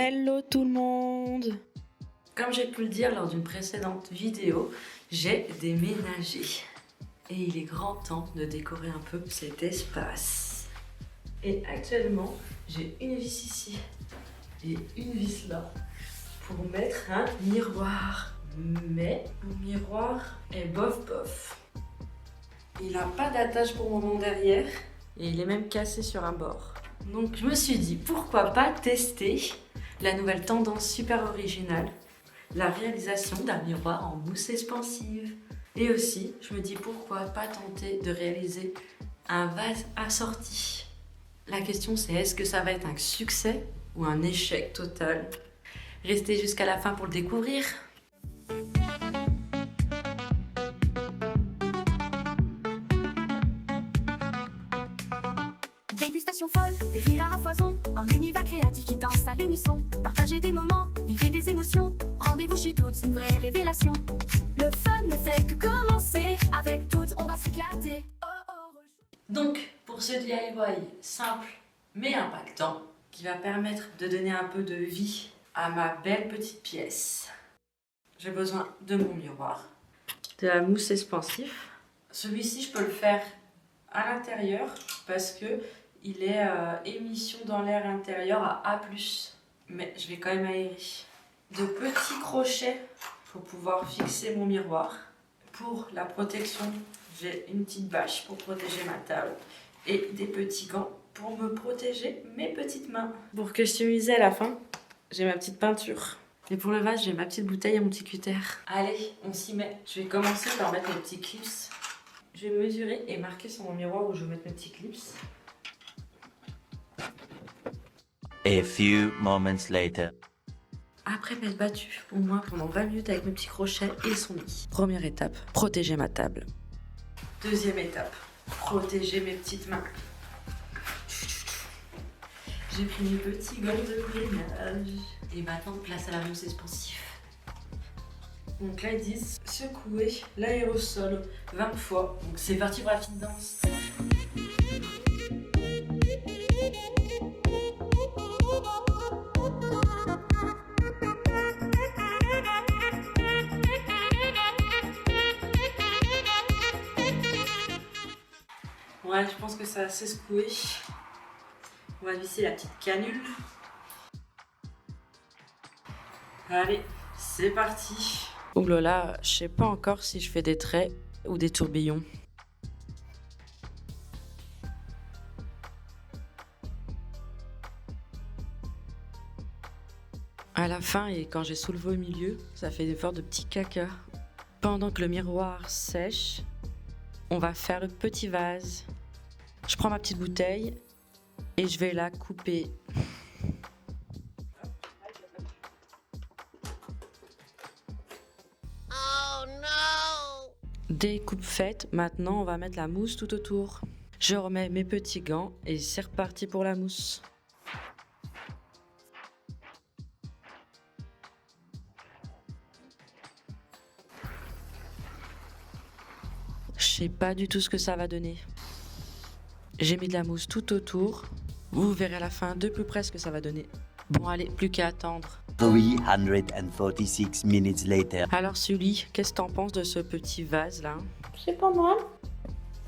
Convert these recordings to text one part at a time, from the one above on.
Hello tout le monde! Comme j'ai pu le dire lors d'une précédente vidéo, j'ai déménagé. Et il est grand temps de décorer un peu cet espace. Et actuellement, j'ai une vis ici et une vis là pour mettre un miroir. Mais mon miroir est bof bof. Il n'a pas d'attache pour le moment derrière et il est même cassé sur un bord. Donc je me suis dit pourquoi pas tester la nouvelle tendance super originale, la réalisation d'un miroir en mousse expansive. Et aussi, je me dis pourquoi pas tenter de réaliser un vase assorti. La question c'est est-ce que ça va être un succès ou un échec total? Restez jusqu'à la fin pour le découvrir. Dégustation folle, des rires à foison, un univers créatif qui danse à l'unisson. Partagez des moments, vivez des émotions. Rendez-vous chez toutes, une vraie révélation. Le fun ne fait que commencer, avec toutes on va s'éclater. Donc, pour ce DIY simple mais impactant, qui va permettre de donner un peu de vie à ma belle petite pièce, j'ai besoin de mon miroir, de la mousse expansive. Celui-ci, je peux le faire à l'intérieur parce que il est émission dans l'air intérieur à A+, mais je vais quand même aérer. De petits crochets pour pouvoir fixer mon miroir. Pour la protection, j'ai une petite bâche pour protéger ma table et des petits gants pour me protéger mes petites mains. Pour customiser à la fin, j'ai ma petite peinture. Et pour le vase, j'ai ma petite bouteille et mon petit cutter. Allez, on s'y met. Je vais commencer par mettre mes petits clips. Je vais mesurer et marquer sur mon miroir où je vais mettre mes petits clips. A few moments later. Après m'être battue au moins pendant 20 minutes avec mes petits crochets, ils sont mis. Première étape, protéger ma table. Deuxième étape, protéger mes petites mains. J'ai pris mes petits gants de ménage. Et maintenant, place à la mousse expansive. Donc là, ils disent secouer l'aérosol 20 fois. Donc c'est parti pour la petite danse. Ouais, je pense que ça a assez secoué. On va visser la petite canule. Allez, c'est parti. Ouh là là, je sais pas encore si je fais des traits ou des tourbillons. À la fin et quand j'ai soulevé au milieu, ça fait des sortes de petits caca. Pendant que le miroir sèche, on va faire le petit vase. Je prends ma petite bouteille et je vais la couper. Oh non! Découpe faite, maintenant on va mettre la mousse tout autour. Je remets mes petits gants et c'est reparti pour la mousse. Je sais pas du tout ce que ça va donner. J'ai mis de la mousse tout autour. Vous verrez à la fin de plus près ce que ça va donner. Bon allez, plus qu'à attendre. 346 minutes later. Alors Sully, qu'est-ce que t'en penses de ce petit vase là? C'est pas mal.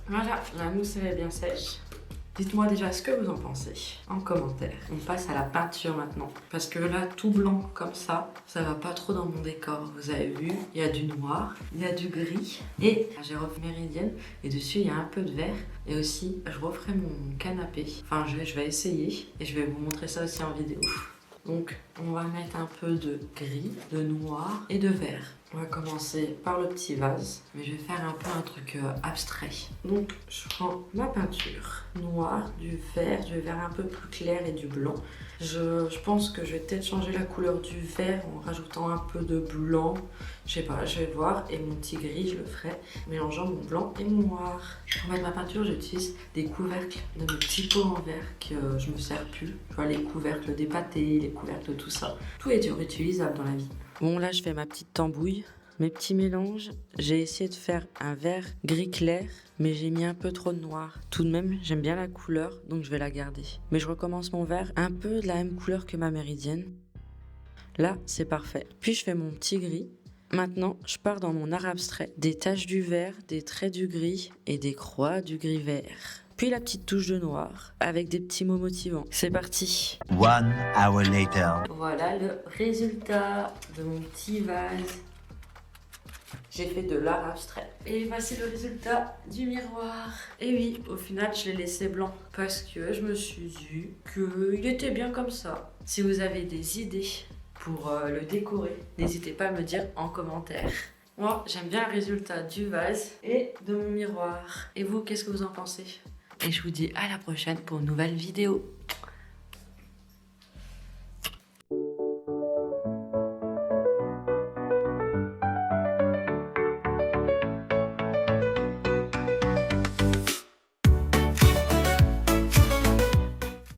Voilà, la mousse elle est bien sèche. Dites-moi déjà ce que vous en pensez en commentaire. On passe à la peinture maintenant. Parce que là, tout blanc comme ça va pas trop dans mon décor. Vous avez vu, il y a du noir, il y a du gris. Et j'ai refait méridienne et dessus il y a un peu de vert. Et aussi, je referai mon canapé. Enfin, je vais essayer et je vais vous montrer ça aussi en vidéo. Donc, on va mettre un peu de gris, de noir et de vert. On va commencer par le petit vase, mais je vais faire un peu un truc abstrait. Donc, je prends ma peinture noire, du vert un peu plus clair et du blanc. Je pense que je vais peut-être changer la couleur du vert en rajoutant un peu de blanc. Je sais pas, je vais voir. Et mon petit gris, je le ferai mélangeant mon blanc et mon noir. Pour mettre ma peinture, j'utilise des couvercles de mes petits pots en verre que je me sers plus. Tu vois, les couvercles des pâtés, les couvercles de tout ça. Tout est réutilisable dans la vie. Bon, là, je fais ma petite tambouille. Mes petits mélanges, j'ai essayé de faire un vert gris clair, mais j'ai mis un peu trop de noir. Tout de même, j'aime bien la couleur, donc je vais la garder. Mais je recommence mon vert un peu de la même couleur que ma méridienne. Là, c'est parfait. Puis je fais mon petit gris. Maintenant, je pars dans mon art abstrait. Des taches du vert, des traits du gris et des croix du gris vert. Puis la petite touche de noir avec des petits mots motivants. C'est parti. 1 hour later. Voilà le résultat de mon petit vase. J'ai fait de l'art abstrait. Et voici le résultat du miroir. Et oui, au final, je l'ai laissé blanc parce que je me suis dit qu'il était bien comme ça. Si vous avez des idées pour le décorer, n'hésitez pas à me dire en commentaire. Moi, j'aime bien le résultat du vase et de mon miroir. Et vous, qu'est-ce que vous en pensez? Et je vous dis à la prochaine pour une nouvelle vidéo.